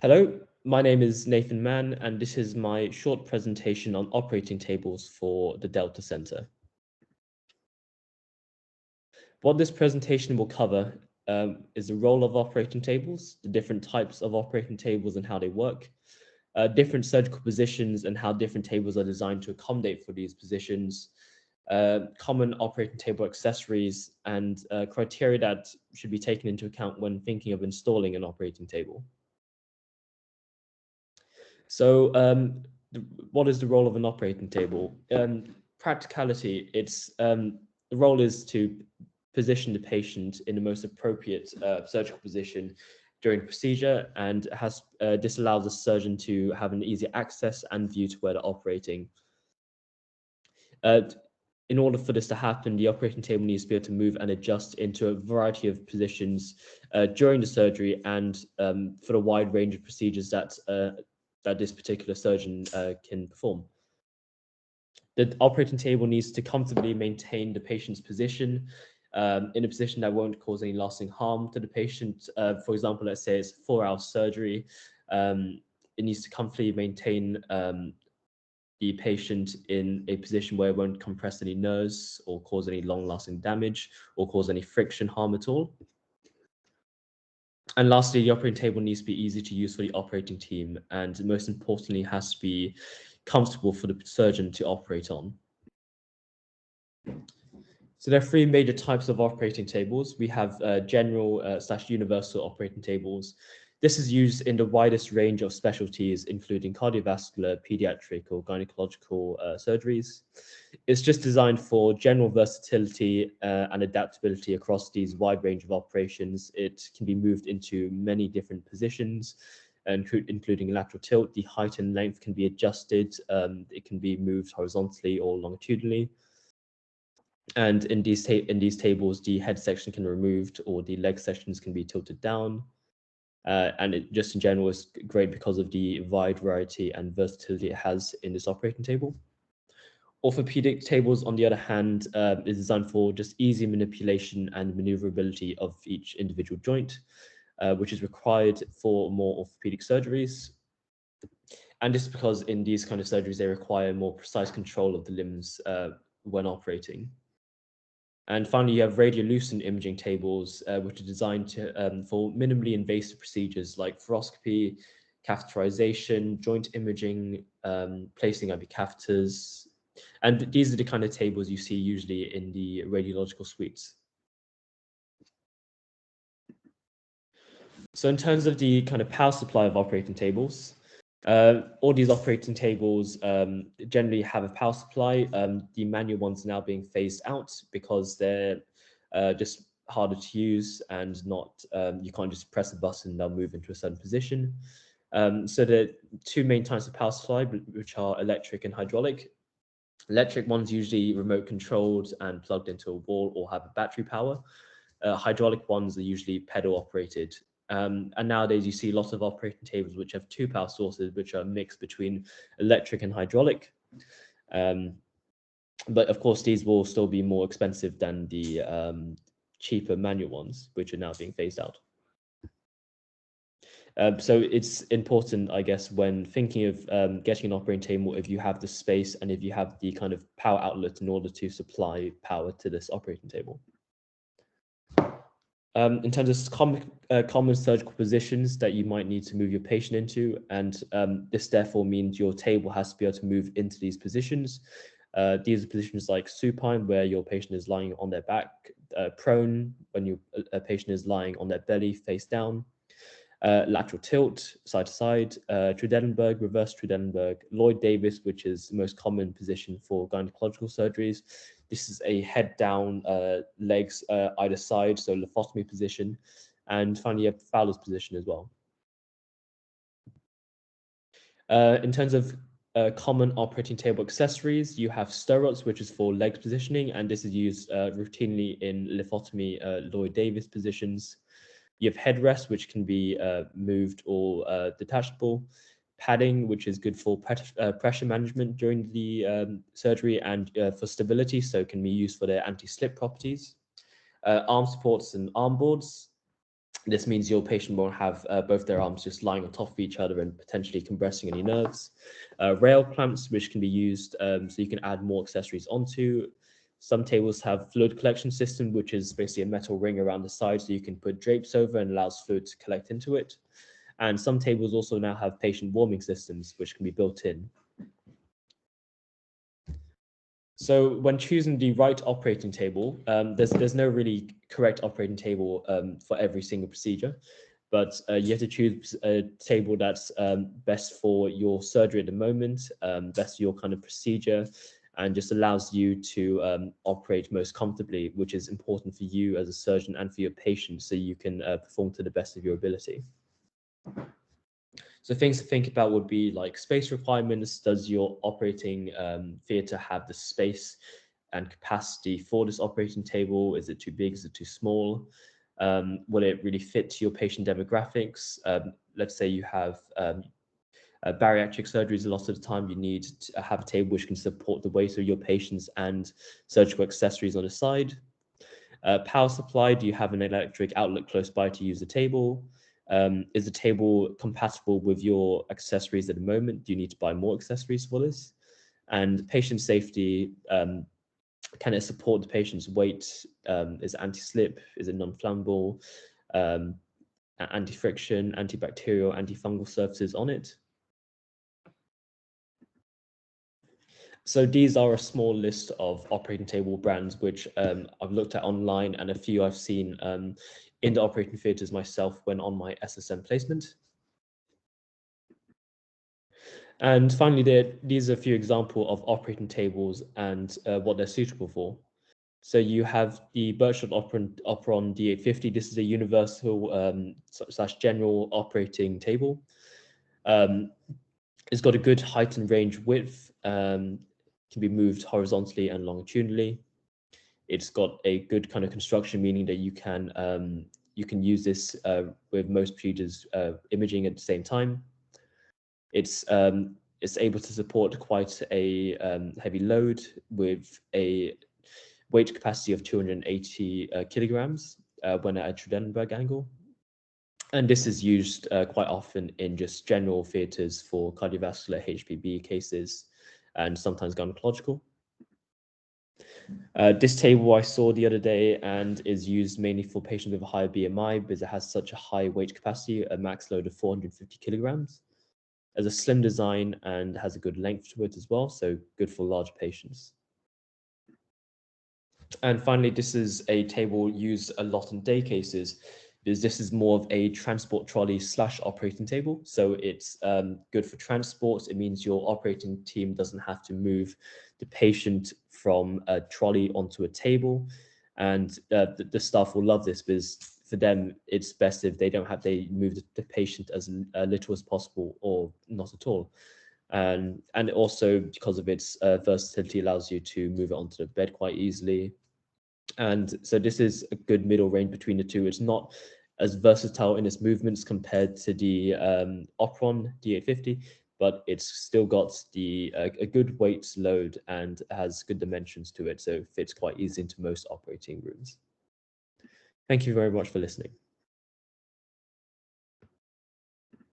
Hello, my name is Nathan Mann, and this is my short presentation on operating tables for the Delta Center. What this presentation will cover is the role of operating tables, the different types of operating tables and how they work, different surgical positions and how different tables are designed to accommodate for these positions, common operating table accessories, and criteria that should be taken into account when thinking of installing an operating table. So, what is the role of an operating table? Practicality, the role is to position the patient in the most appropriate surgical position during the procedure, and this allows the surgeon to have an easy access and view to where they're operating. In order for this to happen, the operating table needs to be able to move and adjust into a variety of positions during the surgery and for the wide range of procedures that this particular surgeon can perform. The operating table needs to comfortably maintain the patient's position in a position that won't cause any lasting harm to the patient. For example, let's say it's a 4-hour surgery. It needs to comfortably maintain the patient in a position where it won't compress any nerves or cause any long-lasting damage or cause any friction harm at all. And lastly, the operating table needs to be easy to use for the operating team, and most importantly, has to be comfortable for the surgeon to operate on. So there are three major types of operating tables. We have general / universal operating tables. This is used in the widest range of specialties, including cardiovascular, pediatric, or gynecological surgeries. It's just designed for general versatility and adaptability across these wide range of operations. It can be moved into many different positions, including lateral tilt. The height and length can be adjusted. It can be moved horizontally or longitudinally. And in these tables, the head section can be removed or the leg sections can be tilted down. And it just in general is great because of the wide variety and versatility it has in this operating table. Orthopedic tables, on the other hand, is designed for just easy manipulation and maneuverability of each individual joint, which is required for more orthopedic surgeries. And this is because in these kind of surgeries, they require more precise control of the limbs when operating. And finally, you have radiolucent imaging tables, which are designed for minimally invasive procedures like fluoroscopy, catheterization, joint imaging, placing IV catheters. And these are the kind of tables you see usually in the radiological suites. So in terms of the kind of power supply of operating tables, all these operating tables generally have a power supply. The manual ones are now being phased out because they're just harder to use and not you can't just press a button and they'll move into a certain position. So the two main types of power supply, which are electric and hydraulic. Electric ones usually remote controlled and plugged into a wall or have a battery power. Hydraulic ones are usually pedal operated. And nowadays you see lots of operating tables which have two power sources, which are mixed between electric and hydraulic. But of course, these will still be more expensive than the cheaper manual ones, which are now being phased out. So it's important, I guess, when thinking of getting an operating table, if you have the space and if you have the kind of power outlet in order to supply power to this operating table. In terms of common surgical positions that you might need to move your patient into, and this therefore means your table has to be able to move into these positions. These are positions like supine, where your patient is lying on their back, prone, when a patient is lying on their belly face down, lateral tilt, side to side, Trendelenburg, reverse Trendelenburg, Lloyd-Davis, which is the most common position for gynecological surgeries. This is a head down, legs either side, so lithotomy position. And finally, you have Fowler's position as well. In terms of common operating table accessories, you have stirrups, which is for legs positioning, and this is used routinely in lithotomy Lloyd-Davis positions. You have headrests, which can be moved or detachable. Padding, which is good for pressure management during the surgery and for stability, so can be used for their anti-slip properties. Arm supports and arm boards. This means your patient won't have both their arms just lying on top of each other and potentially compressing any nerves. Rail clamps, which can be used so you can add more accessories onto. Some tables have fluid collection system, which is basically a metal ring around the side so you can put drapes over and allows fluid to collect into it. And some tables also now have patient warming systems, which can be built in. So when choosing the right operating table, there's no really correct operating table for every single procedure, but you have to choose a table that's best for your surgery at the moment, best for your kind of procedure, and just allows you to operate most comfortably, which is important for you as a surgeon and for your patient, so you can perform to the best of your ability. So things to think about would be like space requirements. Does your operating theatre have the space and capacity for this operating table? Is it too big? Is it too small? Will it really fit to your patient demographics? Let's say you have bariatric surgeries. A lot of the time you need to have a table which can support the weight of your patients and surgical accessories on the side. Power supply, do you have an electric outlet close by to use the table? Is the table compatible with your accessories at the moment? Do you need to buy more accessories for this? And patient safety, can it support the patient's weight? Is it anti-slip? Is it non-flammable? Anti-friction, antibacterial, antifungal surfaces on it? So these are a small list of operating table brands, which I've looked at online, and a few I've seen in the operating theatres myself when on my SSM placement. And finally, these are a few examples of operating tables and what they're suitable for. So you have the Birchwood Operon D850. This is a universal / general operating table. It's got a good height and range width, can be moved horizontally and longitudinally. It's got a good kind of construction, meaning that you can use this with most procedures imaging at the same time. It's able to support quite a heavy load with a weight capacity of 280 kilograms when at a Trendelenburg angle. And this is used quite often in just general theatres for cardiovascular HPB cases and sometimes gynecological. This table I saw the other day and is used mainly for patients with a higher BMI because it has such a high weight capacity, a max load of 450 kilograms. As a slim design and has a good length to it as well, so good for large patients. And finally, this is a table used a lot in day cases because this is more of a transport trolley / operating table. So it's good for transport. It means your operating team doesn't have to move the patient from a trolley onto a table. And the staff will love this because for them, it's best if they move the patient as little as possible or not at all. And also because of its versatility allows you to move it onto the bed quite easily. And so this is a good middle range between the two. It's not as versatile in its movements compared to the Operon D850, but it's still got a good weight load and has good dimensions to it, so it fits quite easily into most operating rooms. Thank you very much for listening.